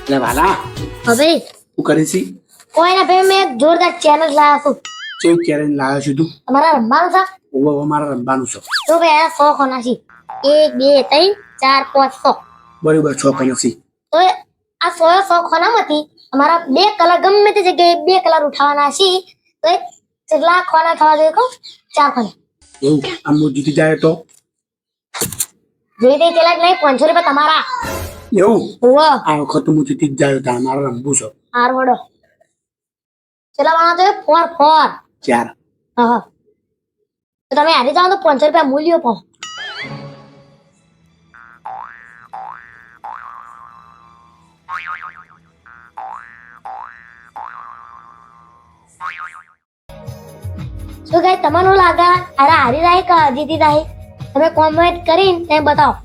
એટલે વાલા હવે તું કરી છી કોઈ ના ભાઈ મેં એક જોરદાર ચેલેન્જ લાવ્યો છું કેવું ક્યારે લાવ્યો છું તું તમારા રમવાનું છે ઓવો મારે રમવાનું છે તો ભાઈ આ 100 ખોના છે 1 2 3 4 5 100 બરોબર છોકરો નથી તો આ 100 ખોનામાંથી અમારા 2 કલર ગમે તે જગ્યાએ 2 કલર ઉઠાવવાના છે તો એ કેટલા ખોના થવા જોઈએ કહું 4 ખોના એવું આમ હું જીતી જાય તો જોઈ દે ચેલેન્જ નહીં 500 રૂપિયા તમારા એવું હોવા આ વખત હું જીતી જ જાય તા મારે રમવું છે હાર વડો ચલા વાળા તો 4 ચાર હા તો તમે હારી જાઓ તો 500 રૂપિયા મૂલ્યો પણ શું ગાય તમને લાગે અરે હારી જાય કે જીતી જાય તમે કોમેન્ટ કરીને તમે બતાવો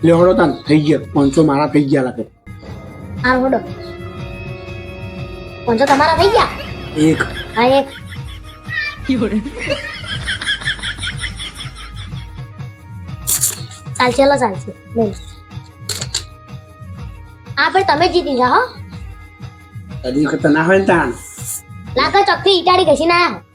લેવડો તાન થઈ ગયા 500 મારા થઈ ગયા લાગે હાર વડો 500 તમારા થઈ ગયા એક હા એક ચાલશે લો ચાલશે લઈ લો. આ ભાઈ તમે જીતી જાઓ હો કદી વખત ના હોય ને તાન લાગે ચોખ્ખી ઈટાડી ઘસી ના આયા